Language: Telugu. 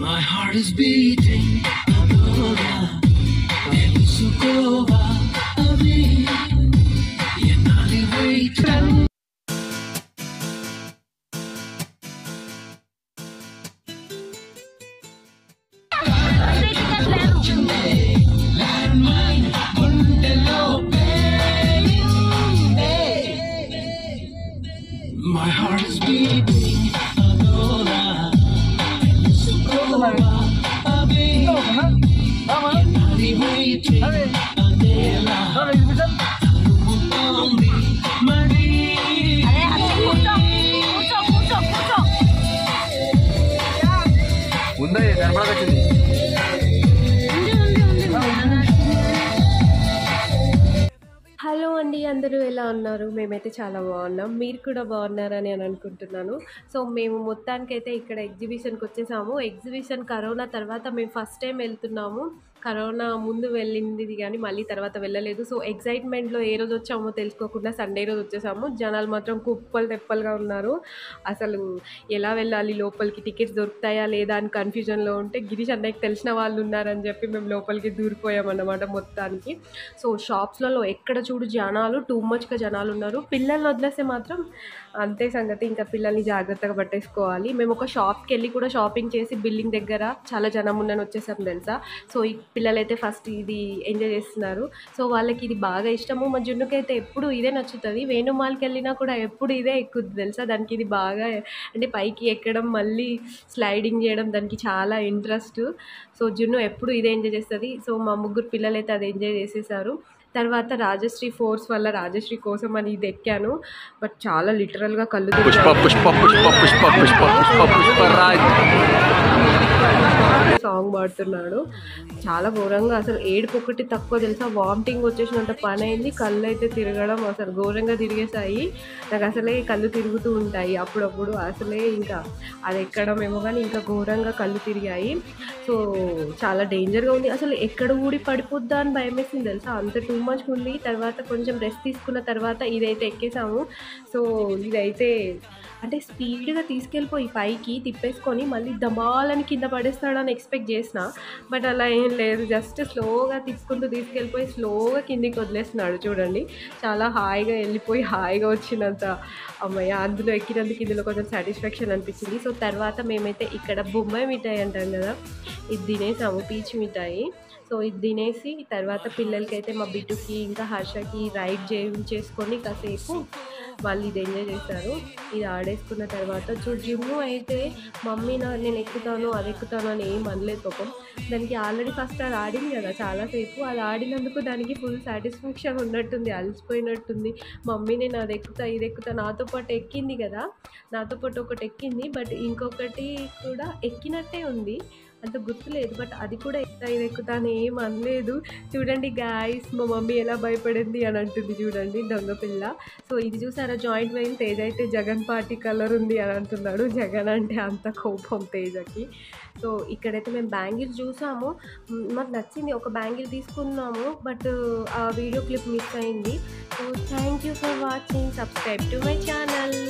My heart is beating, Adora, Belusukova, Avi, Yanali waiting. My heart is beating, Adora, Belusukova, Avi, Yanali waiting, Adela, Only money. Hello అండి, అందరూ ఎలా ఉన్నారు? మేమైతే చాలా బాగున్నాం. మీరు కూడా బాగున్నారని అనుకుంటున్నాను. సో మేము మొత్తానికైతే ఇక్కడ ఎగ్జిబిషన్కి వచ్చేసాము. ఎగ్జిబిషన్ కరోనా తర్వాత మేము ఫస్ట్ టైం వెళ్తున్నాము. కరోనా ముందు వెళ్ళింది కానీ మళ్ళీ తర్వాత వెళ్ళలేదు. సో ఎక్సైట్మెంట్లో ఏ రోజు వచ్చామో తెలుసుకోకుండా సండే రోజు వచ్చేసాము. జనాలు మాత్రం కుప్పలు తెప్పలుగా ఉన్నారు. అసలు ఎలా వెళ్ళాలి, లోపలికి టికెట్స్ దొరుకుతాయా లేదా అని కన్ఫ్యూజన్లో ఉంటే గిరీష్ అన్నయ్యకి తెలిసిన వాళ్ళు ఉన్నారని చెప్పి మేము లోపలికి దూరిపోయామన్నమాట మొత్తానికి. సో షాప్స్లలో ఎక్కడ చూడు జనాలు, టూ మచ్గా జనాలు ఉన్నారు. పిల్లల్ని వదిలేస్తే మాత్రం అంతే సంగతి, ఇంకా పిల్లల్ని జాగ్రత్తగా పట్టేసుకోవాలి. మేము ఒక షాప్కి వెళ్ళి కూడా షాపింగ్ చేసి బిల్డింగ్ దగ్గర చాలా జనం ఉందని వచ్చేసాం తెలుసా. సో ఈ పిల్లలైతే ఫస్ట్ ఇది ఎంజాయ్ చేస్తున్నారు. సో వాళ్ళకి ఇది బాగా ఇష్టము. మా జున్నుకైతే ఎప్పుడు ఇదే నచ్చుతుంది. వేణుమాల్కి వెళ్ళినా కూడా ఎప్పుడు ఇదే ఎక్కుద్ది తెలుసా. దానికి ఇది బాగా అంటే పైకి ఎక్కడం, మళ్ళీ స్లైడింగ్ చేయడం దానికి చాలా ఇంట్రెస్ట్. సో జున్ను ఎప్పుడు ఇదే ఎంజాయ్ చేస్తుంది. సో మా ముగ్గురు పిల్లలైతే అది ఎంజాయ్ చేసేసారు. తర్వాత రాజశ్రీ ఫోర్స్ వల్ల రాజశ్రీ కోసం అని ఇది ఎక్కాను. బట్ చాలా లిటరల్గా కళ్ళు సాంగ్ పాడుతున్నాడు. చాలా ఘోరంగా అసలు ఏడుపు ఒకటి తక్కువ తెలుసా. వామిటింగ్ వచ్చేసినంత పని అయింది. కళ్ళు అయితే తిరగడం అసలు ఘోరంగా తిరిగేసాయి. నాకు అసలే కళ్ళు తిరుగుతూ ఉంటాయి అప్పుడప్పుడు. అసలే ఇంకా అది ఎక్కడం ఏమో కానీ ఇంకా ఘోరంగా కళ్ళు తిరిగాయి. సో చాలా డేంజర్గా ఉంది. అసలు ఎక్కడ ఊడి పడిపోద్దా అని భయం వేసింది తెలుసా. అంత టూ మచ్ ఉంది. తర్వాత కొంచెం రెస్ట్ తీసుకున్న తర్వాత ఇదైతే ఎక్కేసాము. సో ఇదైతే అంటే స్పీడ్గా తీసుకెళ్ళిపోయి పైకి తిప్పేసుకొని మళ్ళీ దమాలని కింద పడేస్తాడని ఎక్స్పెక్ట్ చేసిన. బట్ అలా ఏం లేదు. జస్ట్ స్లోగా తీసుకుంటూ తీసుకెళ్ళిపోయి స్లోగా కిందికి వదిలేస్తున్నాడు. చూడండి చాలా హాయిగా వెళ్ళిపోయి హాయిగా వచ్చినంత అమ్మయ్య. అందులో ఎక్కినందుకు ఇందులో కొంచెం సాటిస్ఫాక్షన్ అనిపించింది. సో తర్వాత మేమైతే ఇక్కడ బొంబాయి మిఠాయి అంటాం కదా, ఇది తినేసాము, పీచ్ మిఠాయి. సో ఇది తినేసి తర్వాత పిల్లలకైతే మా బిడ్డుకి ఇంకా హర్షకి రైడ్ చేసుకొని కాసేపు వాళ్ళు ఇది ఎంజాయ్ చేశారు. ఇది ఆడేసుకున్న తర్వాత జిమ్ము అయితే మమ్మీ నేను ఎక్కుతాను అది ఎక్కుతాను అని ఏం అనలేదు పాపం. దానికి ఆల్రెడీ ఫస్ట్ అది ఆడింది కదా చాలాసేపు. అది ఆడినందుకు దానికి ఫుల్ సాటిస్ఫాక్షన్ ఉన్నట్టుంది, అలసిపోయినట్టుంది. మమ్మీ నేను అది ఎక్కుతా ఇది ఎక్కుతా, నాతో పాటు ఎక్కింది కదా, నాతో పాటు ఒకటి ఎక్కింది. బట్ ఇంకొకటి కూడా ఎక్కినట్టే ఉంది, అంత గుర్తులేదు. బట్ అది కూడా ఇది ఎక్కుతాను ఏం అనలేదు. చూడండి గాయస్ మా మమ్మీ ఎలా భయపడింది అని అంటుంది చూడండి దొంగ పిల్ల. సో ఇది చూసారా జాయింట్ వెయిన్ తేజ అయితే జగన్ పార్టీ కలర్ ఉంది అని అంటున్నాడు. జగన్ అంటే అంత కోపం తేజకి. సో ఇక్కడైతే మేము బ్యాంగిల్స్ చూసాము, మాకు నచ్చింది. ఒక బ్యాంగిల్ తీసుకున్నాము బట్ ఆ వీడియో క్లిప్ మిస్ అయింది. So thank you for watching. Subscribe to my channel.